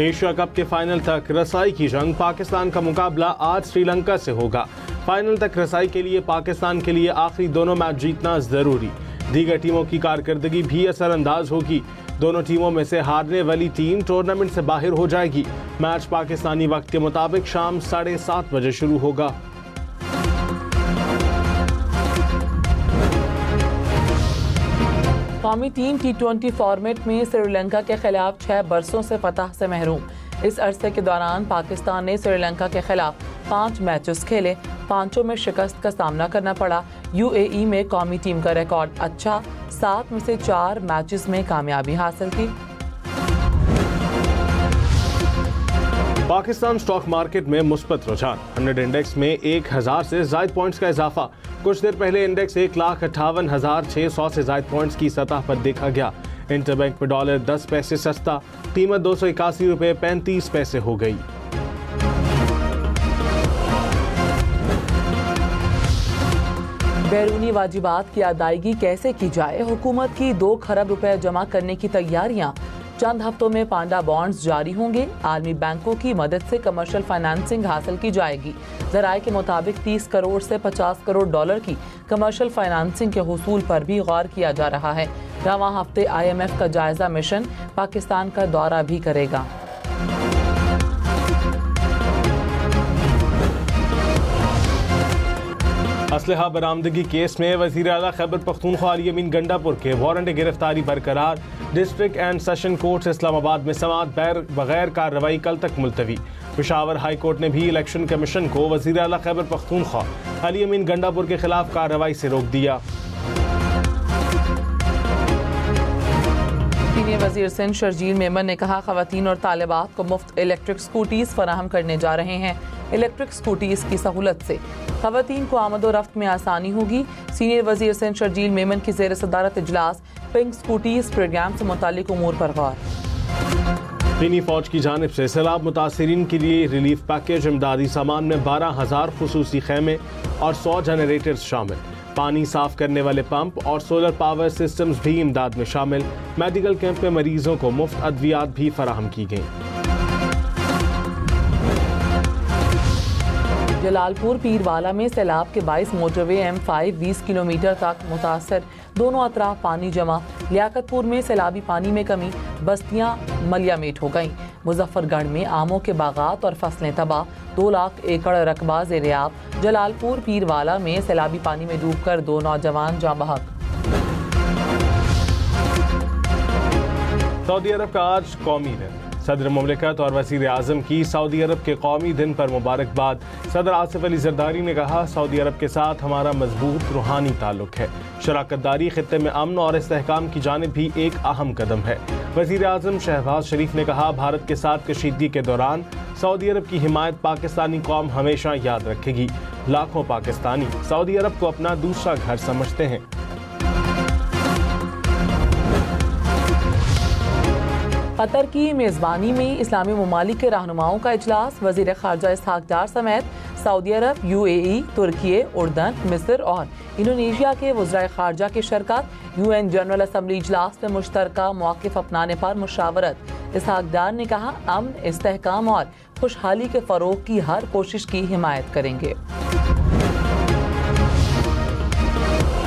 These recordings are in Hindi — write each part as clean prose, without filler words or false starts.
एशिया कप के फाइनल तक रसाई की जंग, पाकिस्तान का मुकाबला आज श्रीलंका से होगा। फाइनल तक रसाई के लिए पाकिस्तान के लिए आखिरी दोनों मैच जीतना जरूरी। दीगर टीमों की कारकर्दगी भी असरअंदाज होगी। दोनों टीमों में से हारने वाली टीम टूर्नामेंट से बाहर हो जाएगी। मैच पाकिस्तानी वक्त के मुताबिक शाम 7:30 बजे शुरू होगा। कौमी टीम T20 फॉर्मेट में श्रीलंका के खिलाफ 6 बरसों से फतह से महरूम। इस अरसे के दौरान पाकिस्तान ने श्रीलंका के खिलाफ 5 मैचेस खेले, 5 में शिकस्त का सामना करना पड़ा। UAE में कौमी टीम का रिकॉर्ड अच्छा, 7 में से 4 मैचेस में कामयाबी हासिल की। पाकिस्तान स्टॉक मार्केट में मुस्बत रुझान, 100 इंडेक्स में 1000 से ज्यादा पॉइंट्स का इजाफा। कुछ देर पहले इंडेक्स 1,58,600 से ज्यादा पॉइंट्स की सतह पर देखा गया। इंटरबैंक में डॉलर 10 पैसे सस्ता, कीमत 281 रुपये 35 पैसे हो गई। बैरूनी वाजिबात की अदायगी कैसे की जाए, हुकूमत की 2 खरब रुपए जमा करने की तैयारियां। चंद हफ्तों में पांडा बॉन्ड्स जारी होंगे। आलमी बैंकों की मदद से कमर्शियल फाइनेंसिंग हासिल की जाएगी। ज़राए के मुताबिक 30 करोड़ से 50 करोड़ डॉलर की कमर्शियल फाइनेंसिंग के हुसूल पर भी गौर किया जा रहा है। रवां हफ्ते IMF का जायजा मिशन पाकिस्तान का दौरा भी करेगा। असलहा बरामदगी केस में वज़ीर आला खैबर पख्तूनख्वा अली अमीन गंडापुर के वारंट गिरफ्तारी बरकरार। District and session court Islamabad में समाअत बगैर कार्रवाई कल तक मुलतवी। पेशावर हाई कोर्ट ने भी इलेक्शन कमीशन को वज़ीर आला खैबर पख्तूनख्वा अली अमीन गंडापुर के खिलाफ कार्रवाई से रोक दिया। सीनियर वज़ीर सिंध शर्जील मेमन ने कहा, ख़वातीन और तालिबात को मुफ्त इलेक्ट्रिक स्कूटीज़ फराहम करने जा रहे हैं। इलेक्ट्रिक स्कूटीज़ की सहूलत से ख़वातीन को आमद-ओ-रफ्त में आसानी होगी। सीनियर वज़ीर सिंध शर्जील मेमन की ज़ेर सदारत इजलास पिंक स्कूटीज़ प्रोग्राम से मुतालिक उमूर पर गौर। चीनी फौज की जानिब से सैलाब मुतासिरीन के लिए रिलीफ पैकेज, इमदादी सामान में 12,000 खुसूसी खेमे और 100 जनरेटर्स शामिल। पानी साफ करने वाले पंप और सोलर पावर सिस्टम्स भी इमदाद में शामिल। मेडिकल कैंप में मरीजों को मुफ्त अद्वियात भी फराहम की गई। जलालपुर पीरवाला में सैलाब के 22 मोटरवे M5 20 किलोमीटर तक मुतासर, दोनों अतराफ पानी जमा। लियाकतपुर में सैलाबी पानी में कमी, बस्तियां मलियामेट हो गईं। मुजफ्फरगढ़ में आमों के बागात और फसलें तबाह, 2 लाख एकड़ रकबा ज़ेर-ए-आब। जलालपुर पीरवाला में सैलाबी पानी में डूबकर 2 नौजवान जाँ बहक। सऊदी अरब का आज कौमी दिन, सदर मुमलिकत और वज़ीर आज़म की सऊदी अरब के कौमी दिन पर मुबारकबाद। सदर आसिफ अली ज़रदारी ने कहा, सऊदी अरब के साथ हमारा मजबूत रूहानी ताल्लुक है। शराकतदारी खित्ते में अमन और इस्तेहकाम की जानिब भी एक अहम कदम है। वज़ीर आज़म शहबाज शरीफ ने कहा, भारत के साथ कशीदगी के दौरान सऊदी अरब की हिमायत पाकिस्तानी कौम हमेशा याद रखेगी। लाखों पाकिस्तानी सऊदी अरब को अपना दूसरा घर समझते हैं। कतर की मेज़बानी में इस्लामी ममालिक के रहनुमाओं का इजलास। वज़ीर ख़ारजा इसहाक डार समेत सऊदी अरब, UAE, तुर्की, उर्दन, मिस्र और इंडोनेशिया के वज़राए ख़ारजा की शिरकत। UN जनरल असम्बली इजलास में मुश्तरका मौक़िफ़ अपनाने पर मुशावरत। इसहाक डार ने कहा, अमन, इस्तेहकाम और खुशहाली के फ़रोग़ की हर कोशिश की हिमायत करेंगे।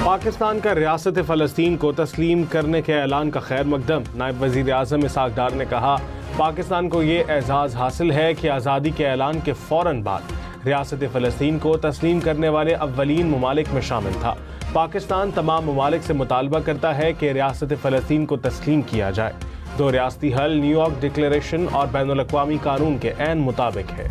पाकिस्तान का रियासत फ़लस्तीन को तस्लीम करने के ऐलान का खैर मकदम। नायब वज़ीर आज़म इसहाक डार ने कहा, पाकिस्तान को ये एजाज़ हासिल है कि आज़ादी के ऐलान के फ़ौरन बाद रियासत फ़लस्तीन को तस्लीम करने वाले अव्वलीन ममालिक में शामिल था। पाकिस्तान तमाम ममालिक से मुतालबा करता है कि रियासत फ़लस्तीन को तस्लीम किया जाए। 2 रियासती हल न्यूयॉर्क डिक्लेरेशन और बैनुल-अक़वामी कानून के ऐन मुताबिक है।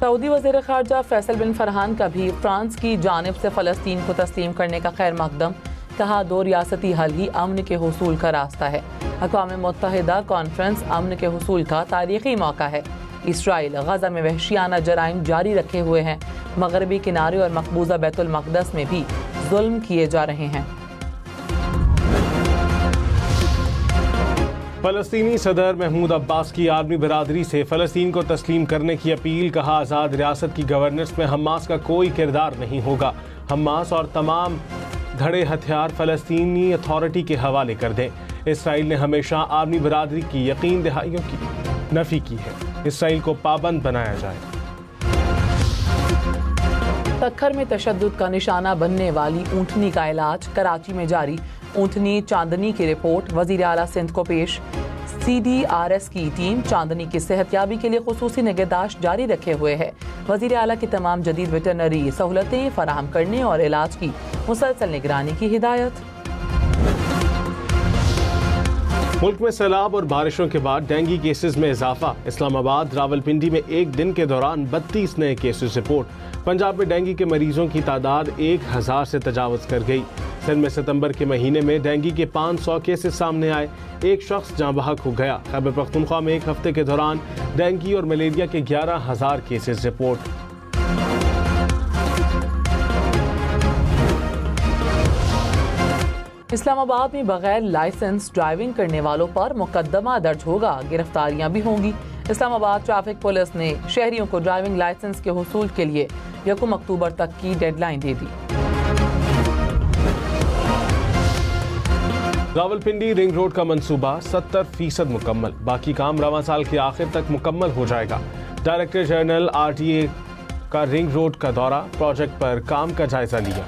सऊदी वज़ीर ख़ारजा फैसल बिन फरहान का भी फ्रांस की जानिब से फ़लस्तीन को तस्लीम करने का खैर मकदम। कहा, 2 रियासती हल ही अमन के हुसूल का रास्ता है। अक़वाम मुत्तहिदा कॉन्फ्रेंस अमन के हुसूल का तारीख़ी मौका है। इसराइल गज़ा में वहशियाना जराइम जारी रखे हुए हैं। मगरबी किनारे और मकबूजा बैतुल मक़दस में भी जुल्म किए जा रहे हैं। फ़लस्तीनी सदर महमूद अब्बास की आर्मी बरादरी से फ़लस्तीन को तस्लीम करने की अपील। कहा, आज़ाद रियासत की गवर्नेंस में हमास का कोई किरदार नहीं होगा। हमास और तमाम धड़े हथियार फ़लस्तीनी अथॉरिटी के हवाले कर दें। इसराइल ने हमेशा आर्मी बरादरी की यकीन दहाइयों की नफी की है। इसराइल को पाबंद बनाया जाए। तक्खर में तशद्दुद का निशाना बनने वाली ऊँटनी का इलाज कराची में जारी। ऊँटनी चांदनी की रिपोर्ट वज़ीर आला सिंध को पेश। CDRS की टीम चांदनी की सेहतयाबी के लिए खुसूसी निगहदाश्त जारी रखे हुए है। वज़ीर आला की तमाम जदीद वेटरनरी सहूलतें फराहम करने और इलाज की मुसलसल निगरानी की हिदायत। मुल्क में सैलाब और बारिशों के बाद डेंगू केसेस में इजाफा। इस्लामाबाद रावलपिंडी में एक दिन के दौरान 32 नए केसेस रिपोर्ट। पंजाब में डेंगू के मरीजों की तादाद 1000 से तजावज़ कर गई। सिंध में सितंबर के महीने में डेंगू के 500 केसेस सामने आए। एक शख्स जाँ बहक हो गया। खैबर पख्तूनख्वा में एक हफ्ते के दौरान डेंगू और मलेरिया के 11,000 केसेस रिपोर्ट। इस्लामाबाद में बगैर लाइसेंस ड्राइविंग करने वालों पर मुकदमा दर्ज होगा। गिरफ्तारियां भी होंगी। इस्लामाबाद ट्रैफिक पुलिस ने शहरियों को ड्राइविंग लाइसेंस के हुसूल के लिए 1 अक्टूबर तक की डेडलाइन दे दी। रावलपिंडी रिंग रोड का मंसूबा 70% मुकम्मल। बाकी काम रवां साल के आखिर तक मुकम्मल हो जाएगा। डायरेक्टर जनरल RTA का रिंग रोड का दौरा, प्रोजेक्ट पर काम का जायजा लिया।